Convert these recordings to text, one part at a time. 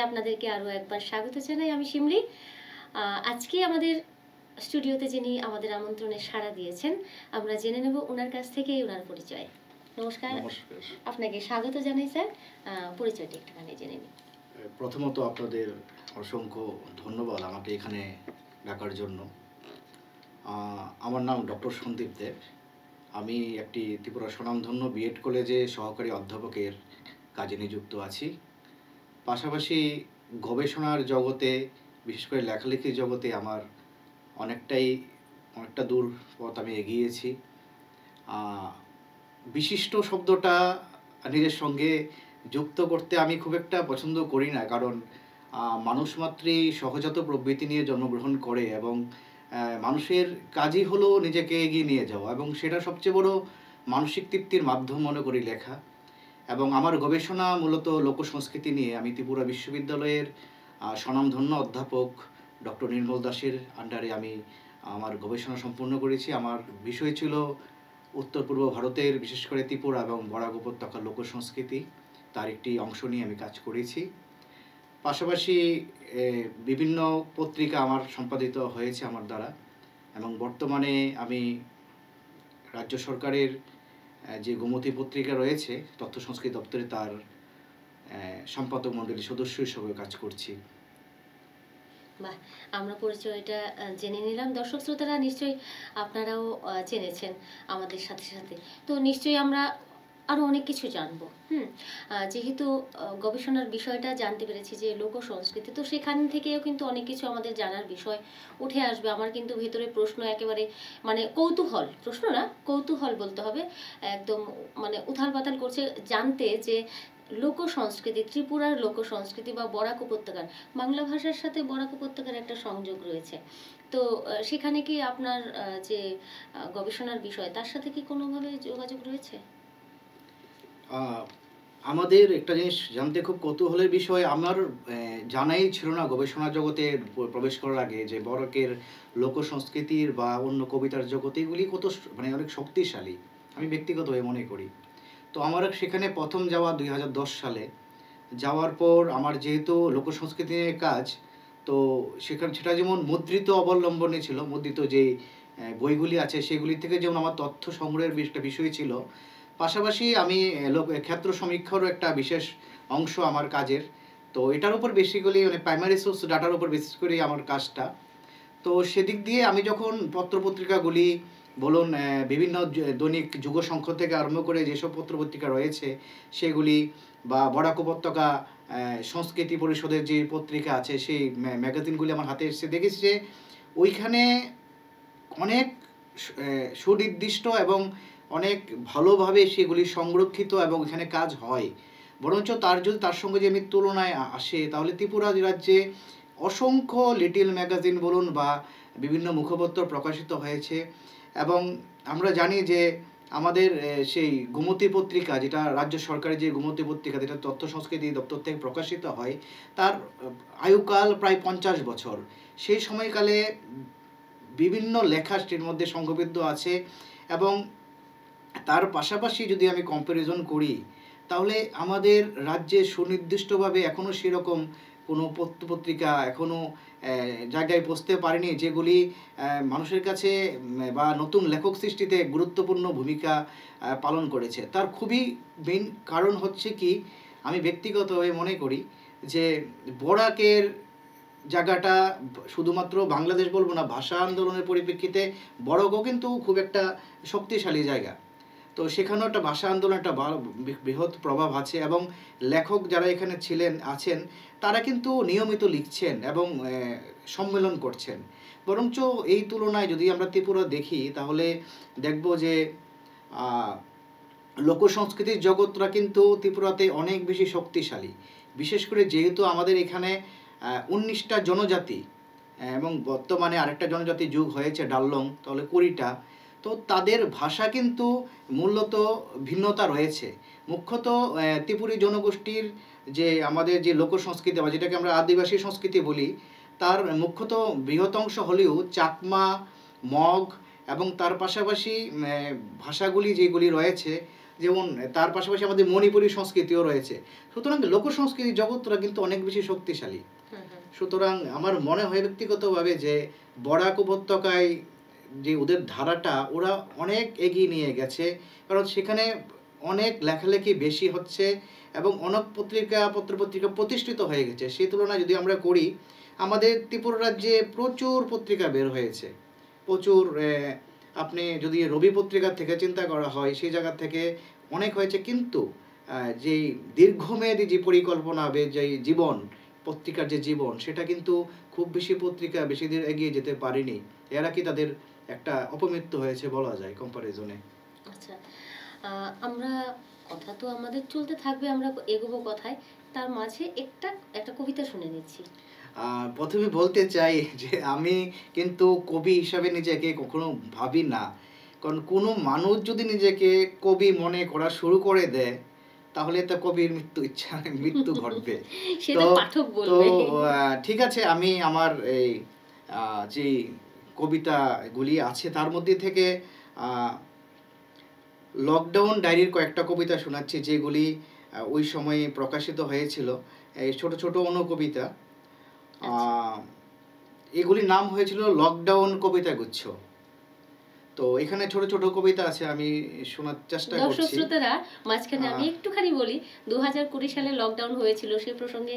আপনাদেরকে আরও একবার স্বাগত জানাই। আমি শিমলি। আজকে আমাদের স্টুডিওতে যিনি আমাদের আমন্ত্রণে সাড়া দিয়েছেন, আমরা জেনে নেব ওনার কাছ থেকেই ওনার পরিচয়। নমস্কার। আপনাকে স্বাগত জানাই স্যার। পরিচয়টা একটুখানি জেনে নিই। প্রথমত আপনাদের অসংখ্য ধন্যবাদ আমাকে এখানে ডাকার জন্য। আমার নাম ডক্টর সন্দীপ দেব। আমি একটি ত্রিপুরা স্বনামধন্য বিএড কলেজে সহকারী অধ্যাপকের কাজে নিযুক্ত আছি। পাশাপাশি গবেষণার জগতে, বিশেষ করে লেখালেখির জগতে আমার অনেকটা দূর পথ আমি এগিয়েছি। বিশিষ্ট শব্দটা নিজের সঙ্গে যুক্ত করতে আমি খুব একটা পছন্দ করি না, কারণ মানুষ মাত্রই সহজাত প্রবৃত্তি নিয়ে জন্মগ্রহণ করে এবং মানুষের কাজই হলো নিজেকে এগিয়ে নিয়ে যাওয়া, এবং সেটা সবচেয়ে বড় মানসিক তৃপ্তির মাধ্যম মনে করি লেখা। এবং আমার গবেষণা মূলত লোকসংস্কৃতি নিয়ে। আমি ত্রিপুরা বিশ্ববিদ্যালয়ের স্বনামধন্য অধ্যাপক ডক্টর নির্মল দাসের আন্ডারে আমি আমার গবেষণা সম্পূর্ণ করেছি। আমার বিষয় ছিল উত্তর পূর্ব ভারতের, বিশেষ করে ত্রিপুরা এবং বরাক উপত্যকার লোকসংস্কৃতি। তার একটি অংশ নিয়ে আমি কাজ করেছি। পাশাপাশি বিভিন্ন পত্রিকা আমার সম্পাদিত হয়েছে আমার দ্বারা, এবং বর্তমানে আমি রাজ্য সরকারের যে গোমতী পত্রিকা রয়েছে তথ্য সংস্কৃতি দপ্তরে, তার সম্পাদক মণ্ডলীর সদস্য হিসেবে কাজ করছি। বাহ, আমরা পরিচয়টা জেনে নিলাম। দর্শক শ্রোতারা নিশ্চয়ই আপনারাও জেনেছেন আমাদের সাথে সাথে। তো নিশ্চয়ই আমরা আরও অনেক কিছু জানবো। যেহেতু গবেষণার বিষয়টা জানতে পেরেছি যে লোক সংস্কৃতি, তো সেখান থেকেও কিন্তু অনেক কিছু আমাদের জানার বিষয় উঠে আসবে। আমার কিন্তু ভেতরে প্রশ্ন একেবারে মানে কৌতূহল, প্রশ্ন না কৌতূহল বলতে হবে, একদম মানে উথাল পাতাল করছে জানতে যে লোক সংস্কৃতি, ত্রিপুরার লোক সংস্কৃতি বা বরাক উপত্যকার, বাংলা ভাষার সাথে বরাক উপত্যকার একটা সংযোগ রয়েছে। তো সেখানে কি আপনার যে গবেষণার বিষয় তার সাথে কি কোনোভাবে যোগাযোগ রয়েছে? আমাদের একটা জিনিস জানতে খুব কৌতূহলের বিষয়। আমার জানাই ছিল না গবেষণা জগতে প্রবেশ করার আগে যে বরাকের লোক সংস্কৃতির বা অন্য কবিতার জগতে এগুলি কত মানে অনেক শক্তিশালী, আমি ব্যক্তিগতভাবে মনে করি। তো আমার সেখানে প্রথম যাওয়া 2010 সালে। যাওয়ার পর আমার যেহেতু লোকসংস্কৃতি নিয়ে কাজ, তো সেটা যেমন মুদ্রিত অবলম্বনে ছিল, মুদ্রিত যে বইগুলি আছে সেগুলি থেকে যেমন আমার তথ্য সংগ্রহের একটা বিষয় ছিল, পাশাপাশি আমি ক্ষেত্র সমীক্ষারও একটা বিশেষ অংশ আমার কাজের। তো এটার উপর বেসিক্যালি মানে প্রাইমারি সোর্স ডাটার উপর বেসিস করেই আমার কাজটা। তো সেদিক দিয়ে আমি যখন পত্রপত্রিকাগুলি বলুন, বিভিন্ন দৈনিক যুগসংখ্য থেকে আরম্ভ করে যেসব পত্রপত্রিকা রয়েছে সেগুলি, বা বরাক উপত্যকা সংস্কৃতি পরিষদের যে পত্রিকা আছে সেই ম্যাগাজিনগুলি আমার হাতে এসে দেখেছি যে ওইখানে অনেক সুনির্দিষ্ট এবং অনেক ভালোভাবে সেগুলি সংরক্ষিত এবং এখানে কাজ হয়। বরঞ্চ তার সঙ্গে যে আমি তুলনায় আসে, তাহলে ত্রিপুরা রাজ্যে অসংখ্য লিটিল ম্যাগাজিন বলুন বা বিভিন্ন মুখপত্র প্রকাশিত হয়েছে। এবং আমরা জানি যে আমাদের সেই গোমতী পত্রিকা, যেটা রাজ্য সরকারের যে গোমতী পত্রিকা, যেটা তথ্য সংস্কৃতি দপ্তর থেকে প্রকাশিত হয়, তার আয়ুকাল প্রায় 50 বছর। সেই সময়কালে বিভিন্ন লেখা সেটির মধ্যে সংঘবদ্ধ আছে। এবং তার পাশাপাশি যদি আমি কম্প্যারিজন করি, তাহলে আমাদের রাজ্যে সুনির্দিষ্টভাবে এখনও সেরকম কোনো পত্রপত্রিকা এখনও জায়গায় পৌঁছতে পারেনি যেগুলি মানুষের কাছে বা নতুন লেখক সৃষ্টিতে গুরুত্বপূর্ণ ভূমিকা পালন করেছে। তার খুবই মেইন কারণ হচ্ছে কি, আমি ব্যক্তিগতভাবে মনে করি যে বরাকের জায়গাটা শুধুমাত্র বাংলাদেশ বলবো না, ভাষা আন্দোলনের পরিপ্রেক্ষিতে বরাকও কিন্তু খুব একটা শক্তিশালী জায়গা। তো সেখানেও একটা ভাষা আন্দোলন একটা বৃহৎ প্রভাব আছে, এবং লেখক যারা এখানে আছেন তারা কিন্তু নিয়মিত লিখছেন এবং সম্মেলন করছেন। বরঞ্চ এই তুলনায় যদি আমরা ত্রিপুরা দেখি, তাহলে দেখব যে লোকসংস্কৃতির জগৎটা কিন্তু ত্রিপুরাতে অনেক বেশি শক্তিশালী। বিশেষ করে যেহেতু আমাদের এখানে 19টা জনজাতি এবং বর্তমানে আরেকটা জনজাতি যুগ হয়েছে ডাল্লং, তাহলে 20টা। তো তাদের ভাষা কিন্তু মূলত ভিন্নতা রয়েছে। মুখ্যত ত্রিপুরী জনগোষ্ঠীর যে আমাদের যে লোকসংস্কৃতি বা যেটাকে আমরা আদিবাসী সংস্কৃতি বলি, তার মুখ্যত বৃহৎ অংশ হলেও চাকমা, মগ এবং তার পাশাপাশি ভাষাগুলি যেগুলি রয়েছে যেমন তার পাশাপাশি আমাদের মণিপুরী সংস্কৃতিও রয়েছে। সুতরাং লোক সংস্কৃতির জগৎটা কিন্তু অনেক বেশি শক্তিশালী। সুতরাং আমার মনে হয় ব্যক্তিগতভাবে যে বরাক উপত্যকায় যে ওদের ধারাটা ওরা অনেক এগিয়ে নিয়ে গেছে, কারণ সেখানে অনেক লেখালেখি বেশি হচ্ছে এবং অনেক পত্রপত্রিকা প্রতিষ্ঠিত হয়ে গেছে। সেই তুলনায় যদি আমরা করি, আমাদের ত্রিপুরা রাজ্যে প্রচুর পত্রিকা বের হয়েছে, প্রচুর। আপনি যদি রবি পত্রিকা থেকে চিন্তা করা হয়, সেই জায়গা থেকে অনেক হয়েছে, কিন্তু যেই দীর্ঘমেয়াদী যে পরিকল্পনা যে জীবন, পত্রিকার যে জীবন, সেটা কিন্তু খুব বেশি পত্রিকা বেশি দিন এগিয়ে যেতে পারেনি। এরা কি তাদের একটা অপমৃত্যু হয়েছে বলা যায় কম্পারিজনে। আচ্ছা, আমরা কথা তো আমাদের চলতে থাকবে, আমরা এগোবো কথায়, তার মাঝে একটা কবিতা শুনে নিচ্ছি। প্রথমে বলতে চাই যে আমি কিন্তু কবি হিসাবে নিজেকে কখনো ভাবি না, কারণ কোনো মানুষ যদি নিজেকে কবি মনে করা শুরু করে দেয়, তাহলে তো কবির মৃত্যু ঘটবে। সেটা পাঠক তো বলবে। ঠিক আছে, আমি আমার এই যে কবিতাগুলি আছে তার মধ্যে থেকে লকডাউন ডায়েরির কয়েকটা কবিতা শোনাচ্ছি, যেগুলি ওই সময়ে প্রকাশিত হয়েছিল। এই ছোট ছোট অনুকবিতা, এগুলির নাম হয়েছিল লকডাউন কবিতা গুচ্ছ। তো এখানে ছোট ছোট কবিতা আছে, আমি শোনার চেষ্টা করছি। দর্শক শ্রোতারা, মাঝখানে আমি একটুখানি বলি, 2020 সালে লকডাউন হয়েছিল, সেই প্রসঙ্গে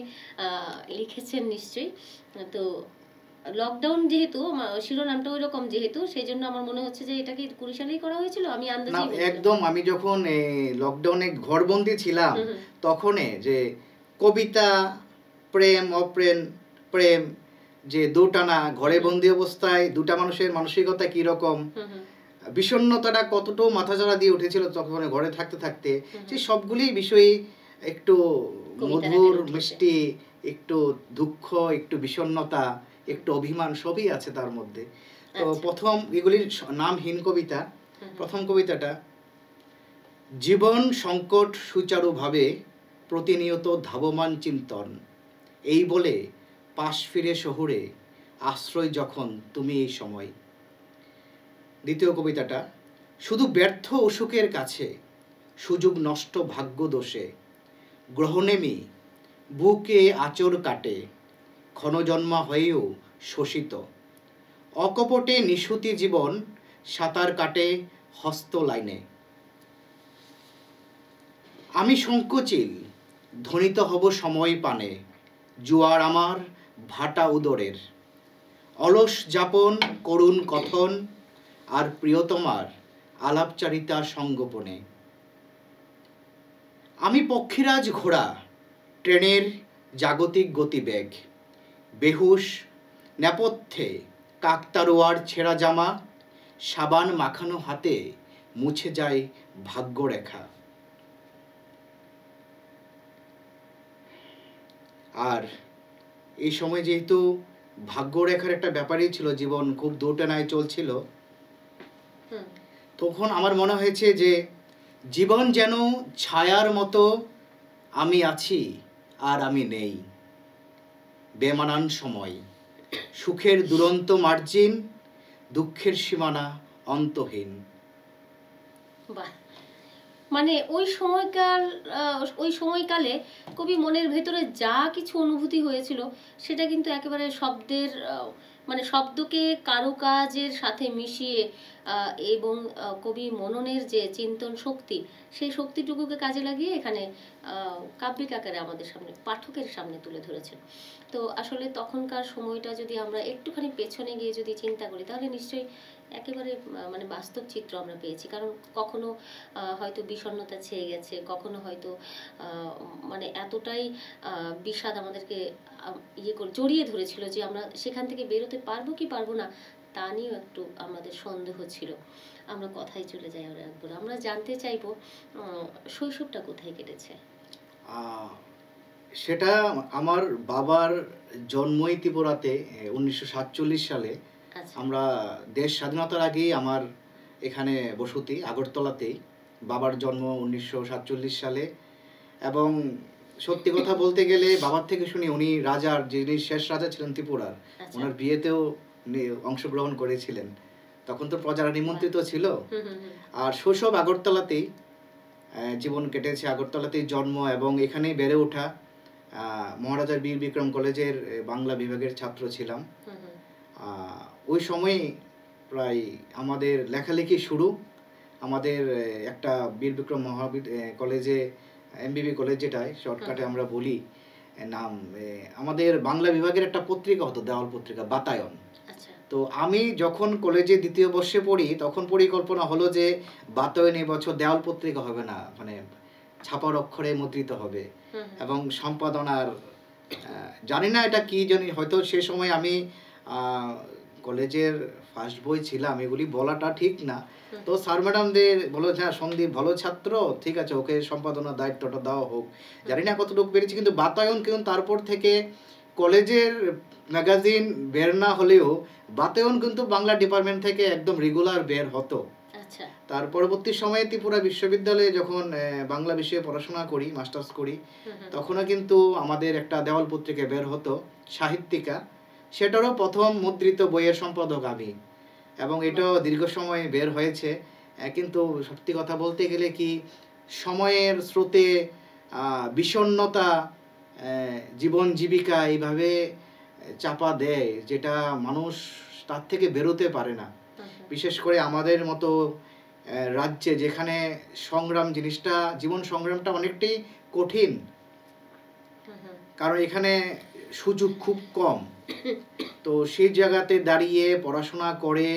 লিখেছেন নিশ্চয়ই। তো লকডাউন যেহেতু শিরোনামটা ওই রকম, যেহেতু সেই জন্য আমার মনে হচ্ছে যে এটা কি 20 সালেই করা হয়েছিল, আমি আন্দাজে একদম। আমি যখন লকডাউনে ঘরবন্দি ছিলাম, তখন যে কবিতা প্রেম অপ্রেম প্রেম, যে দুটানা ঘরে বন্দি অবস্থায় দুটা মানুষের মানসিকতা কি রকম, বিষণ্ণতাটা কতটা মাথাচাড়া দিয়ে উঠেছিল তখন ঘরে থাকতে থাকতে, যে সবগুলি বিষয় একটু মধুর মিষ্টি, একটু দুঃখ, একটু বিষণ্ণতা, একটু অভিমান, সবই আছে তার মধ্যে। তো প্রথম এগুলির নামহীন কবিতা। প্রথম কবিতাটা, জীবন সংকট সুচারুভাবে প্রতিনিয়ত ধাবমান চিন্তন, এই বলে পাশ ফিরে শহুরে আশ্রয় যখন তুমি এই সময়। দ্বিতীয় কবিতাটা, শুধু ব্যর্থ অসুখের কাছে সুযোগ নষ্ট ভাগ্য দোষে, গ্রহণেমি বুকে আচর কাটে ক্ষণজন্মা হয়েও শোষিত, অকপটে নিশুতি জীবন সাঁতার কাটে হস্ত লাইনে। আমি সংকোচিল ধ্বনিত হব সময় পানে, জোয়ার আমার ভাটা উদরের, অলস যাপন করুণ কথন আর প্রিয়তমার আলাপচারিতা সঙ্গোপনে। আমি পক্ষীরাজ ঘোড়া ট্রেনের জাগতিক গতিবেগ, বেহুশ নেপথ্যে কাকতারুয়ার ছেঁড়া জামা, সাবান মাখানো হাতে মুছে যায় ভাগ্যরেখা। আর এই সময় যেহেতু ভাগ্যরেখার একটা ব্যাপারই ছিল, জীবন খুব দোটানায় চলছিল, তখন আমার মনে হয়েছে যে জীবন যেন ছায়ার মতো, আমি আছি আর আমি নেই, বেমানান সময়, সুখের দুরন্ত মার্জিন, দুঃখের সীমানা অন্তহীন। বাহ, মানে ওই সময়কালে কবি মনের ভেতরে যা কিছু অনুভূতি হয়েছিল, সেটা কিন্তু একেবারে শব্দের মানে শব্দকে কারুকাজের সাথে মিশিয়ে এবং কবি মননের যে চিন্তন শক্তি, সেই শক্তিটুকুকে কাজে লাগিয়ে এখানে কাব্যিক আকারে আমাদের সামনে, পাঠকের সামনে তুলে ধরেছেন। তো আসলে তখনকার সময়টা যদি আমরা একটুখানি পেছনে গিয়ে যদি চিন্তা করি, তাহলে নিশ্চয়ই একেবারে মানে বাস্তব চিত্র আমরা পেয়েছি। কারণ কখনো হয়তো বিষণ্ণতা ছেয়ে গেছে, কখনো হয়তো মানে এতটাই বিষাদ আমাদেরকে জড়িয়ে ধরেছিল যে আমরা সেখান থেকে বেরোতে পারবো কি পারবো না, তা নিয়েও একটু আমাদের সন্দেহ ছিল। আমরা কথায় চলে যাই আর একবার, আমরা জানতে চাইবো শৈশবটা কোথায় কেটেছে। সেটা আমার বাবার জন্মই ত্রিপুরাতে 1947 সালে। আমরা দেশ স্বাধীনতার আগেই আমার এখানে বসতি আগরতলাতেই। বাবার জন্ম 1947 সালে, এবং সত্যি কথা বলতে গেলে বাবার থেকে শুনি উনি রাজার, যিনি শেষ রাজা ছিলেন ত্রিপুরার, ওনার বিয়েতেও অংশগ্রহণ করেছিলেন। তখন তো প্রজারা নিমন্ত্রিত ছিল। আর শৈশব আগরতলাতেই। জীবন কেটেছে, আগরতলাতেই জন্ম এবং এখানেই বেড়ে ওঠা। মহারাজার বীর বিক্রম কলেজের বাংলা বিভাগের ছাত্র ছিলাম। ওই সময়ে প্রায় আমাদের লেখালেখি শুরু। আমাদের একটা বীর বিক্রম কলেজে, এমবিবি কলেজ যেটায় শর্টকাটে আমরা বলি নাম, আমাদের বাংলা বিভাগের একটা পত্রিকা হতো, দেওয়াল পত্রিকা, বাতায়ন। তো আমি যখন কলেজে দ্বিতীয় বর্ষে পড়ি তখন পরিকল্পনা হলো যে বাতায়ন এবছর দেওয়াল পত্রিকা হবে না, মানে ছাপার অক্ষরে মুদ্রিত হবে এবং সম্পাদনার জানি না এটা কি জানি, হয়তো সে সময় আমি কলেজের ফার্স্ট বই ছিলাম, এগুলি বলাটা ঠিক না। তো স্যার ম্যাডামদের বলো, হ্যাঁ সন্দীপ ভালো ছাত্র, ঠিক আছে ওকে সম্পাদনার দায়িত্বটা দেওয়া হোক। জানি না কতটুকু পেরেছি, কিন্তু বাতায়ন কিন্তু তারপর থেকে কলেজের ম্যাগাজিন বের না হলেও বাতায়ন কিন্তু বাংলা ডিপার্টমেন্ট থেকে একদম রেগুলার বের হতো। তার পরবর্তী সময়ে ত্রিপুরা বিশ্ববিদ্যালয়ে যখন বাংলা বিষয়ে পড়াশোনা করি, মাস্টার্স করি, তখনও কিন্তু আমাদের একটা দেওয়াল পত্রিকা বের হতো, সাহিত্যিকা। সেটারও প্রথম মুদ্রিত বইয়ের সম্পাদক আমি, এবং এটাও দীর্ঘ সময় বের হয়েছে। কিন্তু সত্যি কথা বলতে গেলে কি, সময়ের স্রোতে বিষণ্ণতা, জীবন জীবিকা এইভাবে চাপা দেয় যেটা মানুষ তার থেকে বেরোতে পারে না। বিশেষ করে আমাদের মতো রাজ্যে যেখানে সংগ্রাম জিনিসটা, জীবন সংগ্রামটা অনেকটাই কঠিন, কারণ এখানে সুযোগ খুব কম। তো সেই জায়গাতে দাঁড়িয়ে পড়াশোনা করে,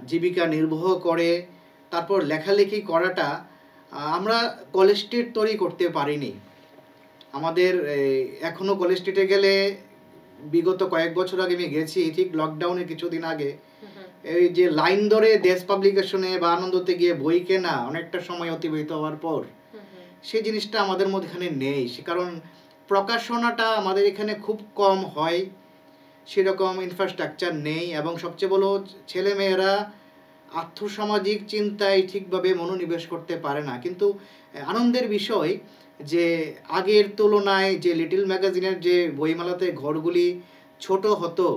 জীবিকা নির্বাহ করে তারপর লেখালেখি করাটা আমরা কলেজ স্ট্রিট তৈরি করতে পারিনি। আমাদের এখনও কলেজ স্ট্রিটে গেলে, বিগত কয়েক বছর আগে আমি গেছি, ঠিক লকডাউনের কিছুদিন আগে, এই যে লাইন ধরে দেশ পাবলিকেশনে বা আনন্দতে গিয়ে বই কেনা, অনেকটা সময় অতিবাহিত হওয়ার পর সেই জিনিসটা আমাদের মধ্যে এখানে নেই। সে কারণ প্রকাশনাটা আমাদের এখানে খুব কম হয়, সেরকম ইনফ্রাস্ট্রাকচার নেই, এবং সবচেয়ে বড় ছেলেমেয়েরা আর্থসামাজিক চিন্তায় ঠিকভাবে মনোনিবেশ করতে পারে না। কিন্তু আনন্দের বিষয় যে আগের তুলনায় যে লিটল ম্যাগাজিনের যে বইমেলাতে ঘরগুলি ছোট হতো,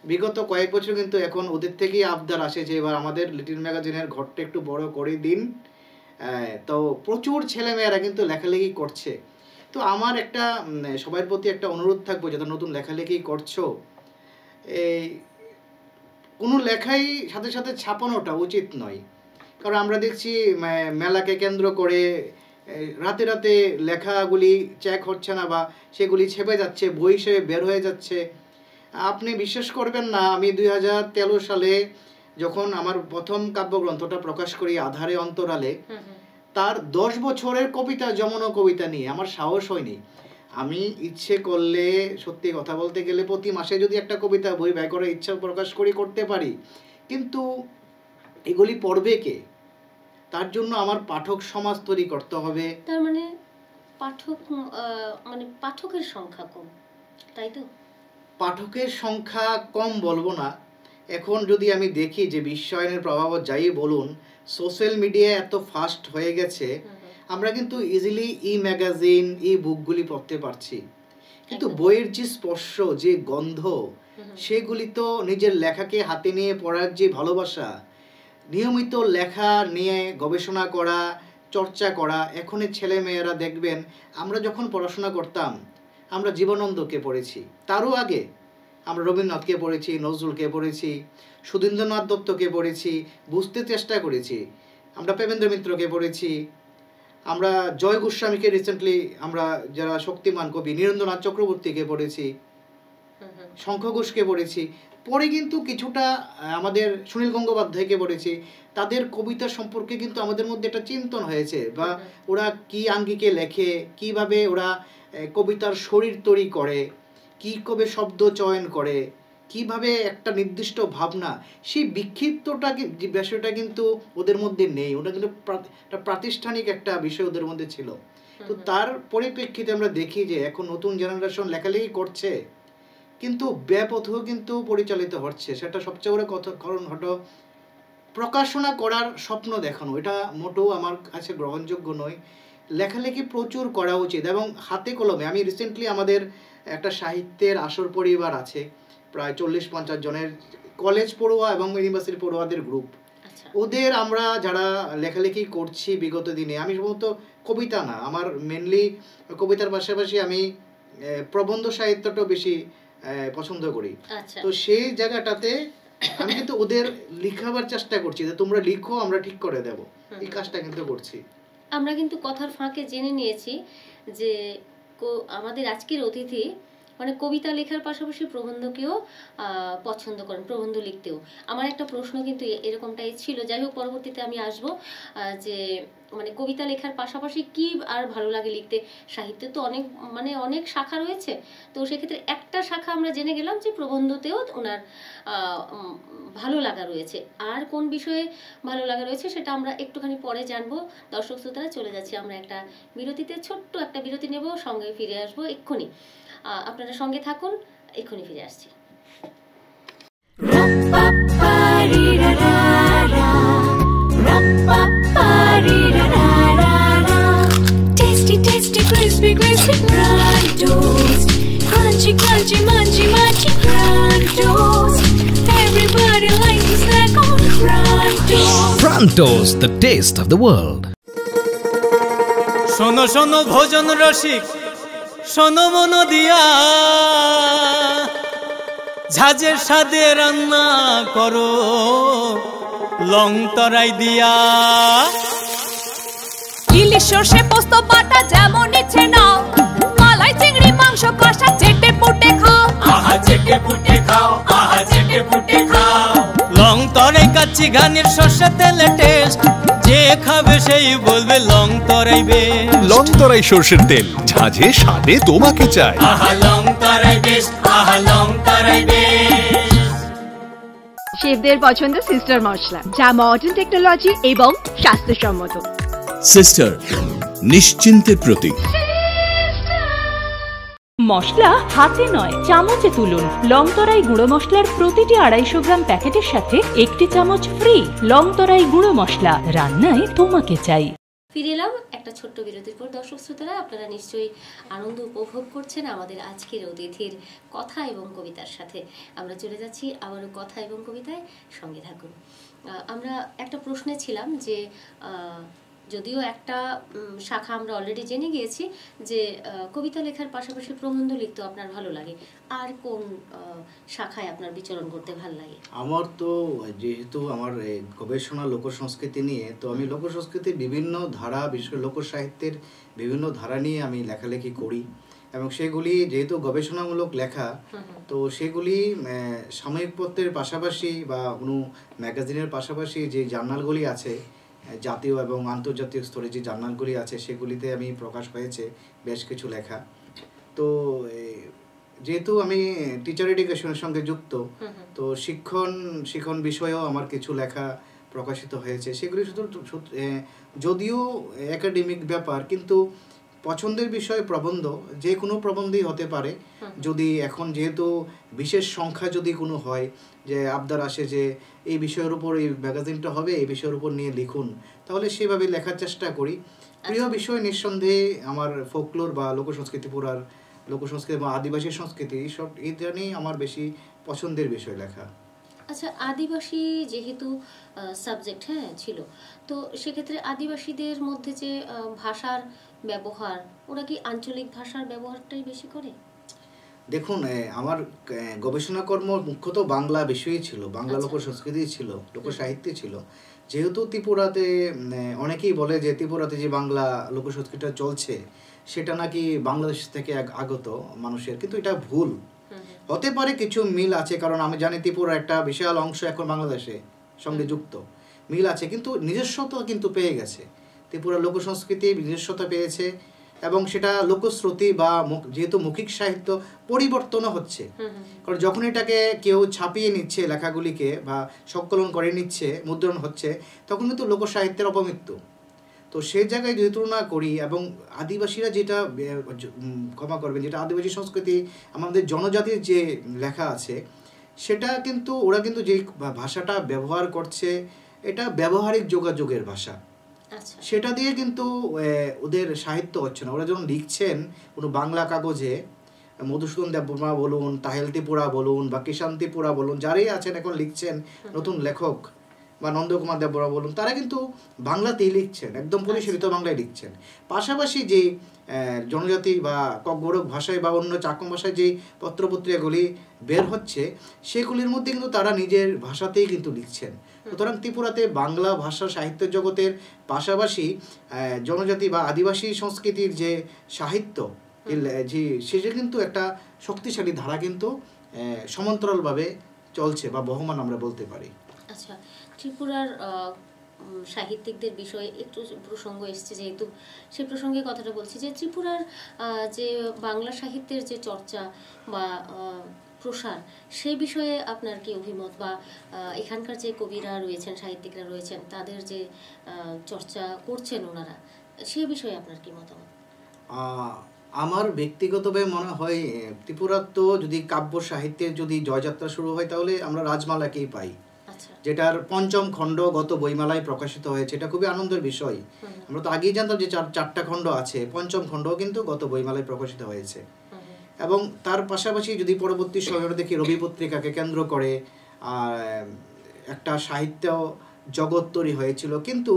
বিগত কয়েক বছর কিন্তু এখন ওদের থেকেই আবদার আসে যে এবার আমাদের লিটল ম্যাগাজিনের ঘরটা একটু বড় করে দিন। তো প্রচুর ছেলেমেয়েরা কিন্তু লেখালেখি করছে। তো আমার একটা সবার প্রতি একটা অনুরোধ থাকবো, যারা নতুন লেখালেখি করছো, এই কোনো লেখাই সাথে সাথে ছাপানোটা উচিত নয়। কারণ আমরা দেখছি মেলাকে কেন্দ্র করে রাতে রাতে লেখাগুলি চেক হচ্ছে না, বা সেগুলি ছেপে যাচ্ছে, বই হিসেবে বের হয়ে যাচ্ছে। আপনি বিশ্বাস করবেন না, আমি 2013 সালে যখন আমার প্রথম কাব্যগ্রন্থটা প্রকাশ করি, আধারে অন্তরালে, তার 10 বছরের কবিতা, যমুনা কবিতা নিয়ে আমার সাহস হয়নি। আমি ইচ্ছে করলে, সত্যি কথা বলতে গেলে, প্রতি মাসে যদি একটা কবিতা বই ব্যয় করে ইচ্ছা প্রকাশ করি, করতে পারি, কিন্তু এগুলি পড়বে কে? তার জন্য আমার পাঠক সমাজ তৈরি করতে হবে। তার মানে পাঠকের সংখ্যা কম, তাই তো? পাঠকের সংখ্যা কম বলবো না। এখন যদি আমি দেখি যে বিশ্বায়নের প্রভাব যাই বলুন, সোশ্যাল মিডিয়া এত ফাস্ট হয়ে গেছে, আমরা কিন্তু ইজিলি ম্যাগাজিন, বুকগুলি পড়তে পারছি, কিন্তু বইয়ের যে স্পর্শ, যে গন্ধ, সেগুলি তো নিজের লেখাকে হাতে নিয়ে পড়ার যে ভালোবাসা, নিয়মিত লেখা নিয়ে গবেষণা করা, চর্চা করা। এখনের ছেলে মেয়েরা দেখবেন, আমরা যখন পড়াশোনা করতাম, আমরা জীবনানন্দকে পড়েছি, তারও আগে আমরা রবীন্দ্রনাথকে পড়েছি, নজরুলকে পড়েছি, সুধীন্দ্রনাথ দত্তকে পড়েছি, বুঝতে চেষ্টা করেছি, আমরা প্রেমেন্দ্র মিত্রকে পড়েছি, আমরা জয় গোস্বামীকে রিসেন্টলি, আমরা যারা শক্তিমান কবি নীরেন্দ্রনাথ চক্রবর্তীকে পড়েছি, শঙ্খ ঘোষকে পড়েছি, পরে কিন্তু কিছুটা আমাদের সুনীল গঙ্গোপাধ্যায়কে পড়েছি। তাদের কবিতা সম্পর্কে কিন্তু আমাদের মধ্যে একটা চিন্তন হয়েছে, বা ওরা কি আঙ্গিকে লেখে, কিভাবে ওরা কবিতার শরীর তৈরি করে, কি কবে শব্দ চয়ন করে, কিভাবে একটা নির্দিষ্ট ভাবনা, সেই বিক্ষিপ্তটা বিষয়টা কিন্তু ওদের মধ্যে নেই। ওটা কিন্তু প্রাতিষ্ঠানিক একটা বিষয় ওদের মধ্যে ছিল। তো তার পরিপ্রেক্ষিতে আমরা দেখি যে এখন নতুন জেনারেশন লেখালেখি করছে, কিন্তু ব্যাপথও কিন্তু পরিচালিত হচ্ছে। সেটা সবচেয়ে বড় কারণ হলো প্রকাশনা করার স্বপ্ন দেখানো। এটা মোটেও আমার কাছে গ্রহণযোগ্য নয়। লেখালেখি প্রচুর করা উচিত, এবং হাতে কলমে। আমি রিসেন্টলি আমাদের একটা সাহিত্যের আসর পরিবার আছে, প্রায় 40-50 জনের, কলেজ পড়ুয়া এবং ইউনিভার্সিটি পড়ুয়াদের গ্রুপ। আচ্ছা ওদের আমরা যারা লেখালেখি করছি বিগত দিনে, আমি সম্ভবত কবিতা না, আমার মেনলি কবিতার পাশাপাশি আমি প্রবন্ধ সাহিত্যটাও বেশি পছন্দ করি। আচ্ছা তো সেই জায়গাটাতে আমি কিন্তু ওদের লিখাবার চেষ্টা করছি যে তোমরা লিখো, আমরা ঠিক করে দেব, এই কাজটা কিন্তু করছি। আমরা কিন্তু কথার ফাঁকে জেনে নিয়েছি যে আমাদের আজকের অতিথি মানে কবিতা লেখার পাশাপাশি প্রবন্ধকেও পছন্দ করেন, প্রবন্ধ লিখতেও। আমার একটা প্রশ্ন কিন্তু এরকমটাই ছিল, যাই হোক পরবর্তীতে আমি আসবো যে মানে কবিতা লেখার পাশাপাশি কি আর ভালো লাগে লিখতে। সাহিত্যে তো অনেক মানে অনেক শাখা রয়েছে, তো সেক্ষেত্রে একটা শাখা আমরা জেনে গেলাম যে প্রবন্ধতেও ওনার ভালো লাগা রয়েছে। আর কোন বিষয়ে ভালো লাগা রয়েছে সেটা আমরা একটুখানি পরে জানবো। দর্শক শ্রোতারা, চলে যাচ্ছি আমরা একটা বিরতিতে, ছোট্ট একটা বিরতি নেব, সঙ্গে ফিরে আসবো এক্ষুনি। আপনারা সঙ্গে থাকুন, এক্ষুনি ফিরে আসছি। Tasty, tasty, crispy, crispy Prontos. Crunchy, crunchy, munchy, munchy Prontos. Everybody likes to snack on Prontos. Prontos, the taste of the world. শোনো শোনো ভোজন রসিক, শোনো মন দিয়া, ঝাঁঝের স্বাদে রান্না করো লং তরাই দিয়া। ইলিশ সর্ষে পোস্ত বাটা যেমন ইচ্ছে নাও, মালাই চিংড়ি মাংস কষা চেটে পুটে খাও, আহা চেটে পুটে খাও, আহা চেটে পুটে খাও। লং তরাই কাচ্চি ঘানির সর্ষে তেলে টেস্ট, যে খাবে সেই বলবে লং তরাই বেশ। লং তরাই সর্ষের তেল, ঝাঁঝে স্বাদে তোমাকে চাই। আহা লং তরাই বেশ, আহা লং তরাই বেশ। শেফদের পছন্দ সিস্টার মশলা, যা মডার্ন টেকনোলজি এবং স্বাস্থ্যসম্মত। সিস্টার, নিশ্চিন্তের প্রতীক। মশলা হাতে নয় চামচে তুলুন। লংতরাই গুঁড়ো মশলার প্রতিটি 250 গ্রাম প্যাকেটের সাথে 1 চামচ ফ্রি। লংতরাই গুঁড়ো মশলা, রান্নায় তোমাকে চাই। ফিরে এলাম একটা ছোট্ট বিরতির পর। দর্শক শ্রোতারা, আপনারা নিশ্চয়ই আনন্দ উপভোগ করছেন আমাদের আজকের অতিথির কথা এবং কবিতার সাথে। আমরা চলে যাচ্ছি আবারও কথা এবং কবিতায়, সঙ্গে থাকুন। আমরা একটা প্রশ্নে ছিলাম যে যদিও একটা শাখা আমরা অলরেডি জেনে গিয়েছি যে কবিতা লেখার পাশাপাশি প্রবন্ধ লিখতেও আপনার ভালো লাগে, আর কোন শাখায় আপনার বিচরণ করতে ভালো লাগে? আমার তো যেহেতু আমার গবেষণা লোকসংস্কৃতি নিয়ে, তো আমি লোকসংস্কৃতির বিভিন্ন ধারা, বিশেষ করে লোকসাহিত্যের বিভিন্ন ধারা নিয়ে আমি লেখালেখি করি, এবং সেগুলি যেহেতু গবেষণামূলক লেখা, তো সেগুলি সাময়িক পত্রের পাশাপাশি বা কোনো ম্যাগাজিনের পাশাপাশি যে জার্নালগুলি আছে, জাতীয় এবং আন্তর্জাতিক স্তরে যে জার্নালগুলি আছে, সেগুলিতে আমি প্রকাশ হয়েছে বেশ কিছু লেখা। তো যেহেতু আমি টিচার এডুকেশনের সঙ্গে যুক্ত, তো শিক্ষণ বিষয়েও আমার কিছু লেখা প্রকাশিত হয়েছে। সেগুলি শুধু যদিও একাডেমিক ব্যাপার, কিন্তু পছন্দের বিষয় প্রবন্ধ, যে কোনো প্রবন্ধই হতে পারে। যদি এখন যেহেতু বিশেষ সংখ্যা যদি কোনো হয়, যে আবদার আসে যে এই বিষয়ের উপর এই ম্যাগাজিনটা হবে, এই বিষয়ের উপর নিয়ে লিখুন, তাহলে সেভাবে লেখার চেষ্টা করি। প্রিয় বিষয় নিঃসন্দেহে আমার ফোকলোর বা লোকসংস্কৃতি, পুরার লোকসংস্কৃতি বা আদিবাসী সংস্কৃতি, সব এটা নিয়েই আমার বেশি পছন্দের বিষয় লেখা। আচ্ছা, আদিবাসী যেহেতু সাবজেক্ট ছিল, তো সেক্ষেত্রে আদিবাসীদের মধ্যে যে ভাষার ব্যবহার, ওরা কি আঞ্চলিক ভাষার ব্যবহারটাই বেশি করে? দেখুন, আমার গবেষণা কর্ম মুখ্যত বাংলা বিষয়ই ছিল, বাংলা লোকসংস্কৃতি ছিল, লোকসাহিত্য ছিল। যেহেতু ত্রিপুরাতে অনেকেই বলে যে ত্রিপুরাতে যে বাংলা লোকসংস্কৃতিটা চলছে সেটা নাকি বাংলাদেশ থেকে আগত মানুষের, কিন্তু এটা ভুল। হতে পারে কিছু মিল আছে, কারণ আমি জানি ত্রিপুরা একটা বিশাল অংশ এখন বাংলাদেশে সঙ্গে যুক্ত, মিল আছে, কিন্তু নিজস্বতা কিন্তু পেয়ে গেছে। ত্রিপুরা লোকসংস্কৃতি নিজস্বতা পেয়েছে, এবং সেটা লোকশ্রুতি বা যেহেতু মৌখিক সাহিত্য পরিবর্তনও হচ্ছে, কারণ যখন এটাকে কেউ ছাপিয়ে নিচ্ছে লেখাগুলিকে বা সংকলন করে নিচ্ছে, মুদ্রণ হচ্ছে, তখন কিন্তু লোকসাহিত্যের অপমৃত্যু। তো সেই জায়গায় যদি তুলনা করি, এবং আদিবাসীরা যেটা, ক্ষমা করবেন, যেটা আদিবাসী সংস্কৃতি আমাদের জনজাতির যে লেখা আছে, সেটা কিন্তু ওরা কিন্তু যে ভাষাটা ব্যবহার করছে, এটা ব্যবহারিক যোগাযোগের ভাষা। সেটা দিয়ে কিন্তু ওদের সাহিত্য হচ্ছে না। ওরা যখন লিখছেন কোনো বাংলা কাগজে, মধুসূদন দেববর্মা বলুন, তাহেল ত্রিপুরা বলুন বা কিষান ত্রিপুরা বলুন, যারাই আছেন এখন লিখছেন নতুন লেখক, বা নন্দকুমার দেব বড়া বলুন, তারা কিন্তু বাংলাতেই লিখছেন, একদম পরিশোধিত বাংলায় লিখছেন। পাশাপাশি যে জনজাতি বা ককবরক ভাষায় বা অন্য চাকম ভাষায় যে পত্রপত্রিকাগুলি বের হচ্ছে সেগুলির মধ্যে কিন্তু তারা নিজের ভাষাতেই কিন্তু লিখছেন। সুতরাং ত্রিপুরাতে বাংলা ভাষা সাহিত্য জগতের পাশাপাশি জনজাতি বা আদিবাসী সংস্কৃতির যে সাহিত্য যে সেটা কিন্তু একটা শক্তিশালী ধারা কিন্তু সমান্তরালভাবে চলছে বা বহমান আমরা বলতে পারি। আচ্ছা, ত্রিপুরার সাহিত্যিকদের বিষয়ে একটু প্রসঙ্গ এসছে, যেহেতু সেই প্রসঙ্গে কথাটা বলছি যে ত্রিপুরার যে বাংলা সাহিত্যের যে চর্চা বা প্রসার, সেই বিষয়ে আপনার কি অভিমত, বা এখানকার যে কবিরা রয়েছেন, সাহিত্যিকরা রয়েছেন, তাদের যে চর্চা করছেন ওনারা, সেই বিষয়ে আপনার কি মতামত? আমার ব্যক্তিগতভাবে মনে হয় ত্রিপুরার তো যদি কাব্য সাহিত্যের যদি জয়যাত্রা শুরু হয় তাহলে আমরা রাজমালাকেই পাই, যেটার ৫ম খণ্ড গত বইমেলায় প্রকাশিত হয়েছে। এটা খুবই আনন্দের বিষয়। আমরা তো আগেই জানতাম যে 4টা খণ্ড আছে, ৫ম খণ্ডও কিন্তু গত বইমেলায় প্রকাশিত হয়েছে। এবং তার পাশাপাশি যদি পরবর্তী সময়ে দেখি রবি পত্রিকাকে কেন্দ্র করে একটা সাহিত্য জগৎ তৈরি হয়েছিল। কিন্তু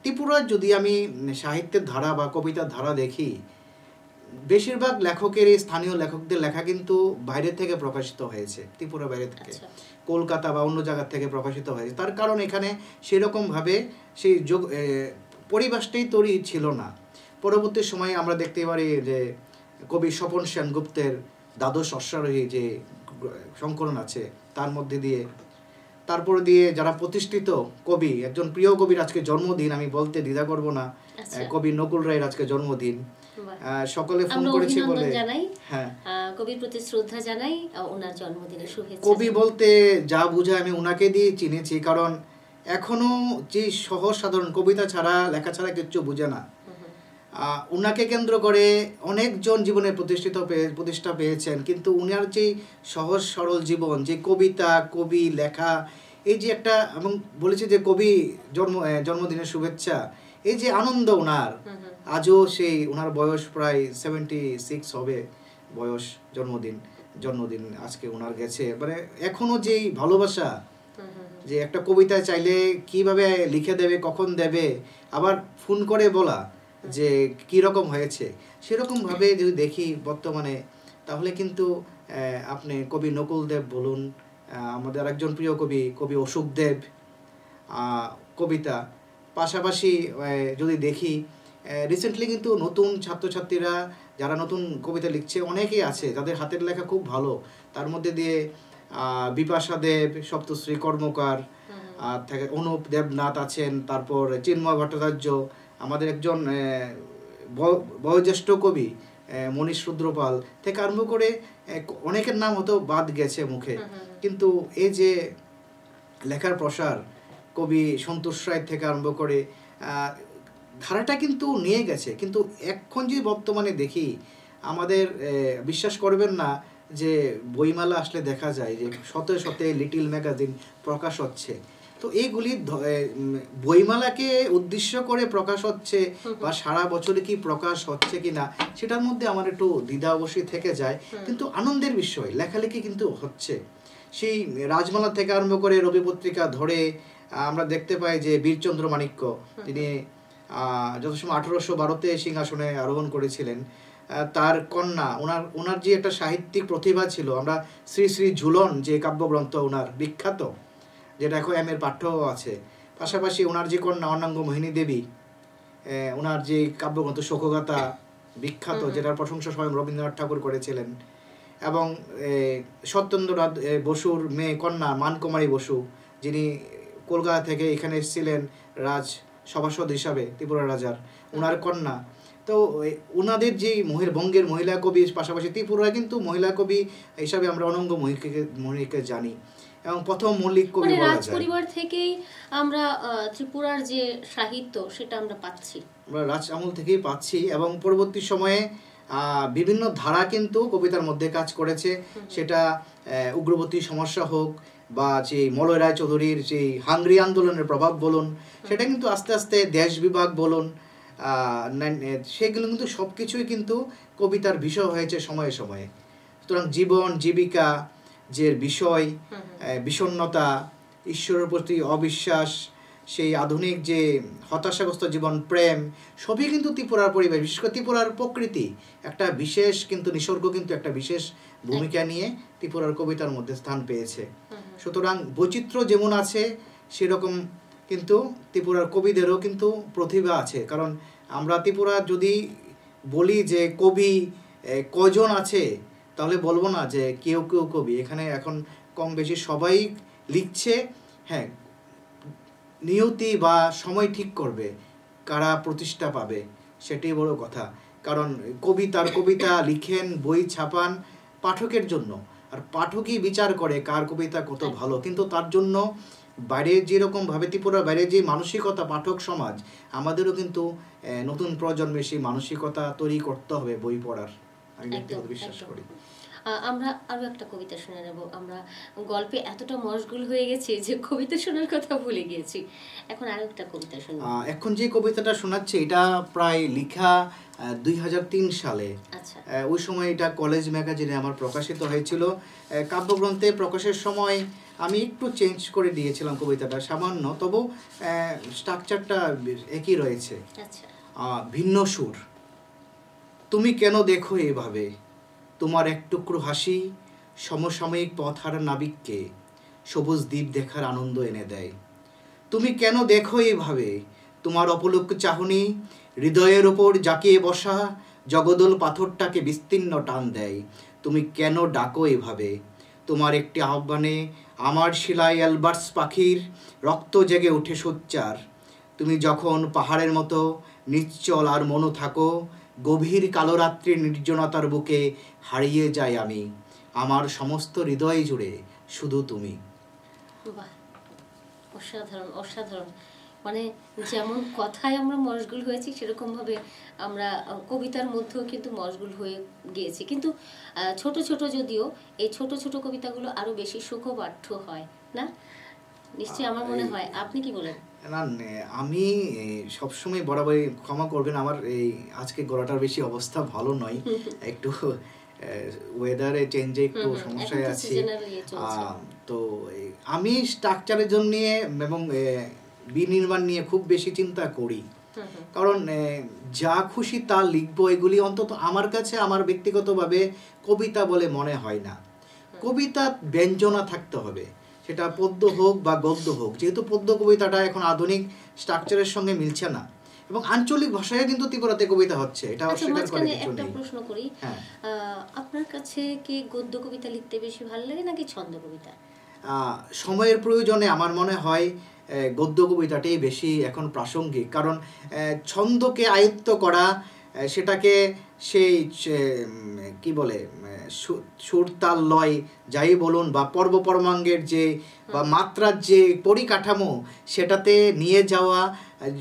ত্রিপুরার যদি আমি সাহিত্যের ধারা বা কবিতার ধারা দেখি, বেশিরভাগ লেখকের স্থানীয় লেখকদের লেখা কিন্তু বাইরে থেকে প্রকাশিত হয়েছে, ত্রিপুরা বাইরে থেকে, কলকাতা বা অন্য জায়গা থেকে প্রকাশিত হয়েছে। তার কারণ এখানে সেরকমভাবে সেই পরিবেশটাই তৈরি ছিল না। পরবর্তী সময়ে আমরা দেখতে পারি যে কবি স্বপন সেনগুপ্তের দ্বাদশ অশ্বারোহী যে সংকলন আছে, তার মধ্যে দিয়ে তারপরে দিয়ে যারা প্রতিষ্ঠিত কবি, একজন প্রিয় কবির আজকে জন্মদিন, আমি বলতে দ্বিধা করব না, কবি নকুল রায়ের আজকে জন্মদিন। সকলে ফোন করেছে বলে হ্যাঁ, কবির প্রতি শ্রদ্ধা জানাই, ওনার জন্মদিনের শুভেচ্ছা। কবি বলতে যা বোঝায় আমি ওনাকে দিয়ে চিনেছি, কারণ এখনো যে সহজ সাধারণ কবিতা ছাড়া, লেখা ছাড়া কিচ্ছু বুঝে না। উনাকে কেন্দ্র করে অনেকজন জীবনে প্রতিষ্ঠা পেয়েছেন, কিন্তু উনার যে সহজ সরল জীবন, যে কবিতা, কবি লেখা, এই যে একটা, এবং বলেছে যে কবি জন্মদিনের শুভেচ্ছা, এই যে আনন্দ উনার, আজও সেই উনার বয়স প্রায় 76 হবে বয়স, জন্মদিন আজকে উনার গেছে। মানে এখনো যেই ভালোবাসা, যে একটা কবিতা চাইলে কিভাবে লিখে দেবে, কখন দেবে, আবার ফোন করে বলা যে কি রকম হয়েছে, সেরকম ভাবে যদি দেখি বর্তমানে, তাহলে কিন্তু আপনি কবি নকুল দেব বলুন, আমাদের একজন প্রিয় কবি অশোক দেব কবিতা, পাশাপাশি যদি দেখি রিসেন্টলি কিন্তু নতুন ছাত্রছাত্রীরা যারা নতুন কবিতা লিখছে অনেকেই আছে, তাদের হাতের লেখা খুব ভালো। তার মধ্যে দিয়ে বিপাশা দেব, সপ্তশ্রী কর্মকার, থেকে অনুপ দেবনাথ আছেন, তারপর চিন্ময় ভট্টাচার্য, আমাদের একজন বয়োজ্যেষ্ঠ কবি মনীষ রুদ্রপাল থেকে আরম্ভ করে অনেকের নাম হয়তো বাদ গেছে মুখে, কিন্তু এই যে লেখার প্রসার, কবি সন্তোষ রায় থেকে আরম্ভ করে ধারাটা কিন্তু নিয়ে গেছে। কিন্তু এখন যে বর্তমানে দেখি, আমাদের বিশ্বাস করবেন না যে বইমেলা আসলে দেখা যায় যে শত শত লিটিল ম্যাগাজিন প্রকাশ হচ্ছে। তো এইগুলি বইমেলাকে উদ্দেশ্য করে প্রকাশ হচ্ছে বা সারা বছরে কি প্রকাশ হচ্ছে কিনা, সেটার মধ্যে আমার একটু দ্বিধা অবশ্যই থেকে যায়। কিন্তু আনন্দের বিষয়, লেখালেখি কিন্তু হচ্ছে। সেই রাজমালা থেকে আরম্ভ করে রবি পত্রিকা ধরে আমরা দেখতে পাই যে বীরচন্দ্র মাণিক্য, তিনি যথাসময় 1812-তে সিংহাসনে আরোহণ করেছিলেন, তার কন্যা, ওনার যে একটা সাহিত্যিক প্রতিভা ছিল, আমরা শ্রী শ্রী ঝুলন যে কাব্যগ্রন্থ ওনার বিখ্যাত, যেটা এখন এর পাঠ্য আছে, পাশাপাশি ওনার যে কন্যা অর্ণাঙ্গ মোহিনী দেবী, ওনার যে কাব্যগ্রন্থ শোকগাথা বিখ্যাত, যেটার প্রশংসা স্বয়ং রবীন্দ্রনাথ ঠাকুর করেছিলেন, এবং সত্যেন্দ্রনাথ বসুর মেয়ে কন্যা মানকুমারী বসু, যিনি কলকাতা থেকে এখানে এসেছিলেন রাজ সভাসদ হিসাবে, ত্রিপুরা রাজার, ওনার কন্যা। তো ওনাদের যে বঙ্গের মহিলা কবি, পাশাপাশি ত্রিপুরা কিন্তু মহিলা কবি হিসাবে আমরা অনঙ্গ মোহিনীকে জানি, এবং প্রথম মল্লিক কবি বলা যায়। রাজ পরিবার থেকেই আমরা ত্রিপুরার যে সাহিত্য সেটা আমরা পাচ্ছি, আমরা রাজ আমল থেকেই পাচ্ছি, এবং পরবর্তী সময়ে বিভিন্ন ধারা কিন্তু কবিতার মধ্যে কাজ করেছে। সেটা উগ্রবর্তী সমস্যা হোক বা যে মলয় রায় চৌধুরীর যে হাংরি আন্দোলনের প্রভাব বলুন, সেটা কিন্তু আস্তে আস্তে দেশ বিভাগ বলুন, সেগুলো কিন্তু সব কিছুই কিন্তু কবিতার বিষয় হয়েছে সময়ে সময়ে। সুতরাং জীবন জীবিকা যে বিষয়, বিষণ্ণতা, ঈশ্বরের প্রতি অবিশ্বাস, সেই আধুনিক যে হতাশাগ্রস্ত জীবন, প্রেম, সবই কিন্তু ত্রিপুরার পরিবেশ, বিশেষ করে ত্রিপুরার প্রকৃতি একটা বিশেষ কিন্তু নিসর্গ কিন্তু একটা বিশেষ ভূমিকা নিয়ে ত্রিপুরার কবিতার মধ্যে স্থান পেয়েছে। সুতরাং বৈচিত্র্য যেমন আছে সেরকম কিন্তু ত্রিপুরার কবিদেরও কিন্তু প্রতিভা আছে। কারণ আমরা ত্রিপুরা যদি বলি যে কবি কজন আছে, তাহলে বলবো না যে কেউ কেউ কবি। এখানে এখন কম বেশি সবাই লিখছে। হ্যাঁ, নিয়তি বা সময় ঠিক করবে কারা প্রতিষ্ঠা পাবে, সেটাই বড় কথা। কারণ কবি তার কবিতা লিখেন, বই ছাপান পাঠকের জন্য, আর পাঠকই বিচার করে কার কবিতা কত ভালো। কিন্তু তার জন্য বাইরে যেরকমভাবে ত্রিপুরার বাইরে যে মানসিকতা পাঠক সমাজ, আমাদেরও কিন্তু নতুন প্রজন্মে সেই মানসিকতা তৈরি করতে হবে বই পড়ার, আমি ব্যক্তিগত বিশ্বাস করি। আমরা আরো একটা কবিতা শুনে নেব। আমরা গল্পে এতটা মশগুল হয়ে গেছি যে কবিতা শোনার কথা ভুলে গিয়েছি। এখন আরো একটা কবিতা শুনব। এখন যে কবিতাটা শোনাচ্ছি এটা প্রায় লেখা 2003 সালে। আচ্ছা। ওই সময় এটা কলেজ ম্যাগাজিনে আমার প্রকাশিত হয়েছিল। কাব্যগ্রন্থে প্রকাশের সময় আমি একটু চেঞ্জ করে দিয়েছিলাম কবিতাটা সামান্য, তবু স্ট্রাকচারটা একই রয়েছে। আচ্ছা। ভিন্ন সুর। তুমি কেন দেখো এভাবে, তোমার এক টুকরো হাসি সমসাময়িক পথহারা নাবিককে সবুজ দ্বীপ দেখার আনন্দ এনে দেয়। তুমি কেন দেখো এভাবে, তোমার অপলক চাহনি হৃদয়ের ওপর জাকিয়ে বসা জগদল পাথরটাকে বিস্তীর্ণ টান দেয়। তুমি কেন ডাকো এভাবে, তোমার একটি আহ্বানে আমার শিলায় অ্যালবার্টস পাখির রক্ত জেগে ওঠে সোচ্চার। তুমি যখন পাহাড়ের মতো নিশ্চল আর মনো থাকো, গভীর কালোরাত্রির নির্জনতার বুকে হারিয়ে যাই আমি, আমার সমস্ত হৃদয় জুড়ে শুধু তুমি। বাহ, অসাধারণ অসাধারণ। মানে যেমন কথায় আমরা মশগুল হয়েছি, সেরকমভাবে আমরা কবিতার মধ্যেও কিন্তু মশগুল হয়ে গিয়েছি। কিন্তু ছোট ছোট, যদিও এই ছোট ছোট কবিতাগুলো আরো বেশি সুখপাঠ্য হয় না? নিশ্চয়ই আমার মনে হয়। আপনি কি বলেন? না, আমি সবসময় বরাবরই, ক্ষমা করবেন আমার এই আজকে গলাটার বেশি অবস্থা ভালো নয়, একটু ওয়েদারে চেঞ্জে একটু সমস্যায় আছি। তো আমি স্ট্রাকচারের জন্য এবং বিনির্মাণ নিয়ে খুব বেশি চিন্তা করি। কারণ যা খুশি তা লিখবো, এগুলি অন্তত আমার কাছে আমার ব্যক্তিগতভাবে কবিতা বলে মনে হয় না। কবিতা ব্যঞ্জনা থাকতে হবে, সেটা পদ্য হোক বা গদ্য হোক। যেহেতু পদ্য কবিতাটা এখন আধুনিক স্ট্রাকচারের সঙ্গে মিলছে না, এবং আঞ্চলিক ভাষায় কিন্তু ত্রিপুরাতে কবিতা হচ্ছে, এটা অস্বীকার করার কিছু নেই। একটা প্রশ্ন করি, আপনার কাছে কি গদ্য কবিতা লিখতে বেশি ভালো লাগে নাকি ছন্দ কবিতা? সময়ের প্রয়োজনে আমার মনে হয় গদ্য কবিতাটাই বেশি এখন প্রাসঙ্গিক। কারণ ছন্দকে আয়ত্ত করা, সেটাকে সেই কি বলে সুর তাল লয় যাই বলুন, বা পর্ব পরমাঙ্গের যে বা মাত্রার যে পরিকাঠামো, সেটাতে নিয়ে যাওয়া,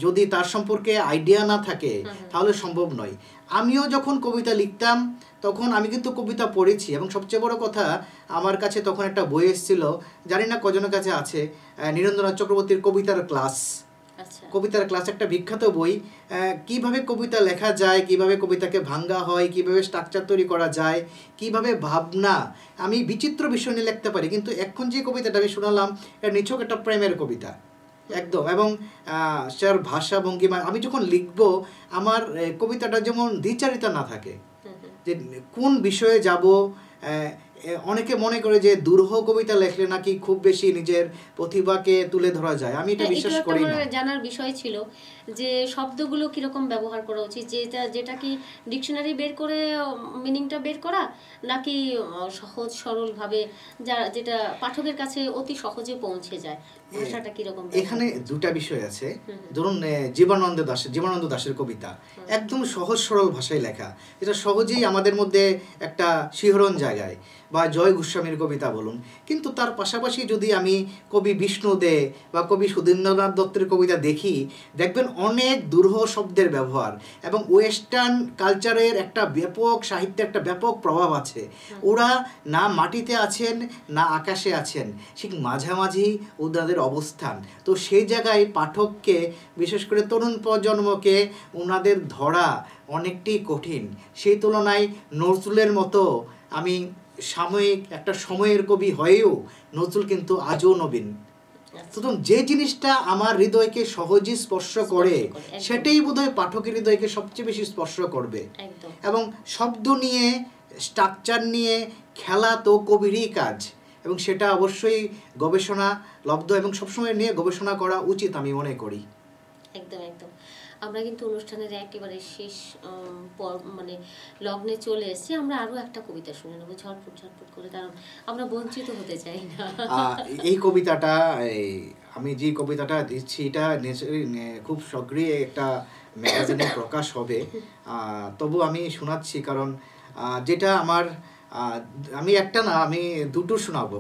যদি তার সম্পর্কে আইডিয়া না থাকে তাহলে সম্ভব নয়। আমিও যখন কবিতা লিখতাম তখন আমি কিন্তু কবিতা পড়েছি, এবং সবচেয়ে বড় কথা আমার কাছে তখন একটা বই এসেছিল, জানি না কজনের কাছে আছে, নীরেন্দ্রনাথ চক্রবর্তীর কবিতার ক্লাস। কবিতার ক্লাস একটা বিখ্যাত বই। কিভাবে কবিতা লেখা যায়, কিভাবে কবিতাকে ভাঙ্গা হয়, কিভাবে স্ট্রাকচার তৈরি করা যায়, কিভাবে ভাবনা, আমি বিচিত্র বিষয় নিয়ে লিখতে পারি। কিন্তু এখন যে কবিতাটা আমি শোনালাম, এটা নিছক একটা প্রেমের কবিতা একদম। এবং সেটার ভাষা ভঙ্গিমা, আমি যখন লিখব আমার কবিতাটা যেমন দ্বিচারিতা না থাকে, যে কোন বিষয়ে যাব। অনেকে মনে করে যে দুরূহ কবিতা লেখলে নাকি খুব বেশি নিজের প্রতিভাকে তুলে ধরা যায়, আমি এটা বিশ্বাস করি না। জানার বিষয় ছিল যে শব্দগুলো কিরকম ব্যবহার করা উচিত, যেটা কি ডিকশনারি বের করে মিনিংটা বের করা, নাকি সহজ সরল ভাবে যেটা পাঠকের কাছে অতি সহজে পৌঁছে যায়, ভাষাটা কিরকম? এখানে দুটা বিষয় আছে। ধরুন জীবনানন্দ দাশের কবিতা একদম সহজ সরল ভাষায় লেখা, এটা সহজেই আমাদের মধ্যে একটা শিহরণ জায়গায়, বা জয় গোস্বামীর কবিতা বলুন। কিন্তু তার পাশাপাশি যদি আমি কবি বিষ্ণু দে বা কবি সুধীন্দ্রনাথ দত্তের কবিতা দেখি, দেখবেন অনেক দুরূহ শব্দের ব্যবহার, এবং ওয়েস্টার্ন কালচারের একটা ব্যাপক সাহিত্যে একটা ব্যাপক প্রভাব আছে। ওরা না মাটিতে আছেন না আকাশে আছেন, ঠিক মাঝামাঝি ওনাদের অবস্থান। তো সেই জায়গায় পাঠককে, বিশেষ করে তরুণ প্রজন্মকে ওনাদের ধরা অনেকটাই কঠিন। সেই তুলনায় নজরুলের মতো, আমি সাময়িক একটা সময়ের কবি হয়েও নজরুল কিন্তু আজও নবীন, সুতরাং যে জিনিসটা আমার হৃদয়কে সহজে স্পর্শ করে সেটাই বোধহয় পাঠকের হৃদয়কে সবচেয়ে বেশি স্পর্শ করবে। এবং শব্দ নিয়ে, স্ট্রাকচার নিয়ে খেলা তো কবিরই কাজ, এবং সেটা অবশ্যই গবেষণা লব্ধ এবং সবসময় নিয়ে গবেষণা করা উচিত আমি মনে করি। একদম একদম। আমরা কিন্তু অনুষ্ঠানের একেবারে শেষ মানে লগ্নে চলে এসেছি। আমরা আরো একটা কবিতা শুনে নেবো ঝটপট ঝটপট করে, কারণ আমরা বঞ্চিত হতে চাই না। এই কবিতাটা, আমি যে কবিতাটা দিচ্ছি এটা খুব শীঘ্রই একটা ম্যাগাজিনে প্রকাশ হবে, তবু আমি শোনাচ্ছি কারণ যেটা আমার, আমি একটা না, আমি দুটো শোনাবো।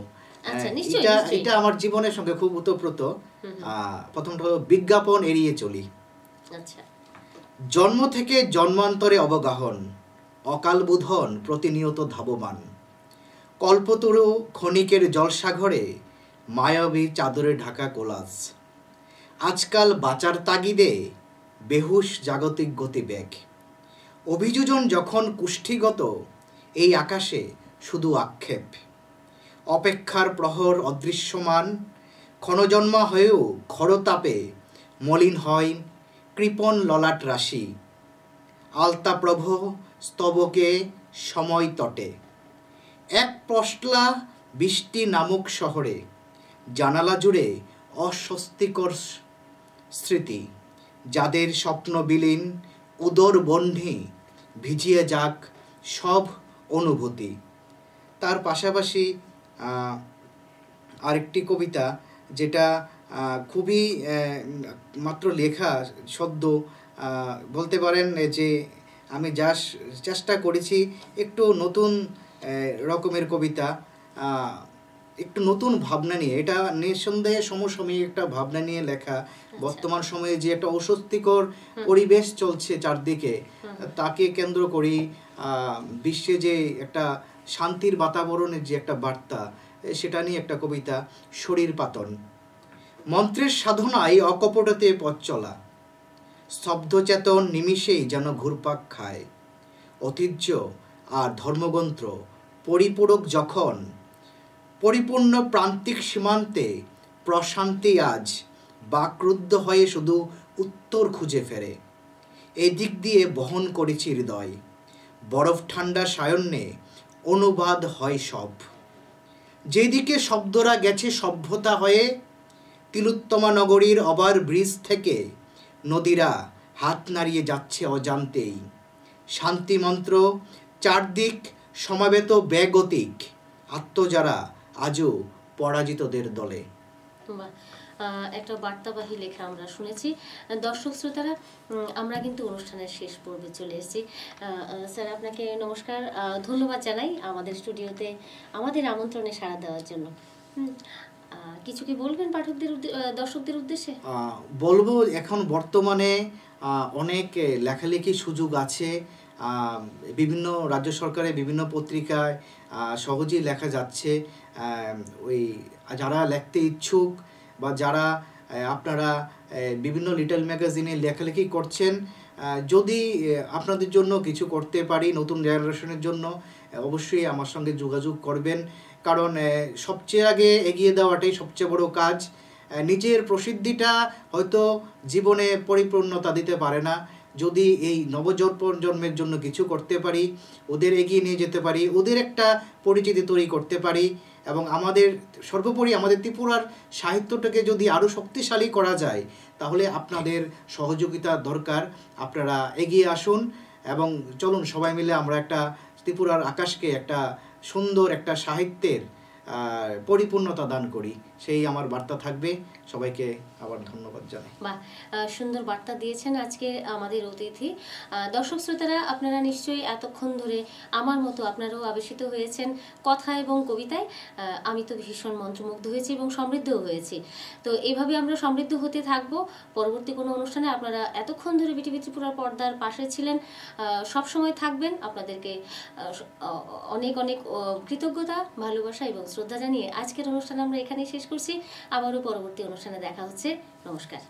এটা আমার জীবনের সঙ্গে খুব ওতপ্রোত। প্রথমটা হলো বিজ্ঞাপন এড়িয়ে চলি। জন্ম থেকে জন্মান্তরে অবগাহন, অকাল বোধন প্রতিনিয়ত ধাবমান, কল্পতরু ক্ষণিকের জলসাগরে মায়াবী চাদরে ঢাকা কোলাজ, আজকাল বাঁচার তাগিদে বেহুশ জাগতিক গতিবেগ, অভিযোজন যখন কুষ্ঠিগত এই আকাশে শুধু আক্ষেপ, অপেক্ষার প্রহর অদৃশ্যমান, ক্ষণজন্মা হয়েও খরতাপে মলিন হয় কৃপণ ললাট রাশি, আলতাপ্রভ স্তবকে সময় তটে, এক পশলা বৃষ্টি নামক শহরে জানালা জুড়ে অস্বস্তিকর স্মৃতি, যাদের স্বপ্ন বিলীন উদর বহ্নি ভিজিয়ে যাক সব অনুভূতি। তার পাশাপাশি আরেকটি কবিতা যেটা খুবই মাত্র লেখা সদ্য, বলতে পারেন যে আমি চেষ্টা করেছি একটু নতুন রকমের কবিতা, একটু নতুন ভাবনা নিয়ে। এটা নিঃসন্দেহে সমসাময়িক একটা ভাবনা নিয়ে লেখা। বর্তমান সময়ে যে একটা অস্বস্তিকর পরিবেশ চলছে চারদিকে, তাকে কেন্দ্র করেই বিশ্বে যে একটা শান্তির বাতাবরণের যে একটা বার্তা, সেটা নিয়ে একটা কবিতা। শরীর পাতন, মন্ত্রের সাধনায় অকপটতে পথ চলা, স্তব্ধচেতন নিমিষেই যেন ঘুরপাক খায়, ঐতিহ্য আর ধর্মগ্রন্থ পরিপূরক যখন পরিপূর্ণ প্রান্তিক সীমান্তে প্রশান্তি আজ বাকরুদ্ধ হয়ে শুধু উত্তর খুঁজে ফেরে, এদিক দিয়ে বহন করেছি হৃদয়, বরফ ঠান্ডা সায়ন্যে অনুবাদ হয় সব, যেদিকে শব্দরা গেছে সভ্যতা হয়ে, তিলোত্তমা নগরীর অবার ব্রিজ থেকে নদীরা হাত নাড়িয়ে যাচ্ছে অজান্তেই, শান্তিমন্ত্র চারদিক সমাবেত বেগতিক, আত্মজারা আজও পরাজিতদের দলে। একটা বার্তাবাহী লেখা আমরা শুনেছি। দর্শক শ্রোতারা, আমরা কিন্তু অনুষ্ঠানের শেষ পর্বে চলে এসেছি। স্যার, আপনাকে নমস্কার, ধন্যবাদ জানাই আমাদের স্টুডিওতে আমাদের আমন্ত্রণে সাড়া দেওয়ার জন্য। কিছু কি বলবেন পাঠকদের, দর্শকদের উদ্দেশ্যে? বলবো, এখন বর্তমানে অনেক লেখালেখি সুযোগ আছে, বিভিন্ন রাজ্য সরকারের বিভিন্ন পত্রিকায় সহজেই লেখা যাচ্ছে। ওই যারা লিখতে ইচ্ছুক বা যারা আপনারা বিভিন্ন লিটল ম্যাগাজিনে লেখালেখি করছেন, যদি আপনাদের জন্য কিছু করতে পারি নতুন জেনারেশনের জন্য, অবশ্যই আমার সঙ্গে যোগাযোগ করবেন। কারণ সবচেয়ে আগে এগিয়ে দেওয়াটাই সবচেয়ে বড় কাজ। নিজের প্রসিদ্ধিটা হয়তো জীবনে পরিপূর্ণতা দিতে পারে না, যদি এই নবজন্মের জন্য কিছু করতে পারি, ওদের এগিয়ে নিয়ে যেতে পারি, ওদের একটা পরিচিতি তৈরি করতে পারি, এবং আমাদের সর্বোপরি আমাদের ত্রিপুরার সাহিত্যটাকে যদি আরও শক্তিশালী করা যায়, তাহলে আপনাদের সহযোগিতা দরকার। আপনারা এগিয়ে আসুন এবং চলুন সবাই মিলে আমরা একটা ত্রিপুরার আকাশকে একটা সুন্দর একটা সাহিত্যের পরিপূর্ণতা দান করি, সেই আমার বার্তা থাকবে। সবাইকে আবার ধন্যবাদ জানাই। বাহ, সুন্দর বার্তা দিয়েছেন আজকে আমাদের অতিথি। দর্শক শ্রোতারা, আপনারা নিশ্চয়ই এতক্ষণ ধরে আমার মতো আপনারাও আবেশিত হয়েছেন কথা এবং কবিতায়। আমি তো ভীষণ মন্ত্রমুগ্ধ হয়েছি এবং সমৃদ্ধও হয়েছি। তো এইভাবে আমরা সমৃদ্ধ হতে থাকবো। পরবর্তী কোনো অনুষ্ঠানে আপনারা এতক্ষণ ধরে বিটিভি ত্রিপুরার পর্দার পাশে ছিলেন, সব সময় থাকবেন। আপনাদেরকে অনেক অনেক কৃতজ্ঞতা, ভালোবাসা এবং শ্রদ্ধা জানিয়ে আজকের অনুষ্ঠান আমরা এখানেই শেষ করছি। আবারও পরবর্তী অনুষ্ঠানে দেখা হচ্ছে। নমস্কার।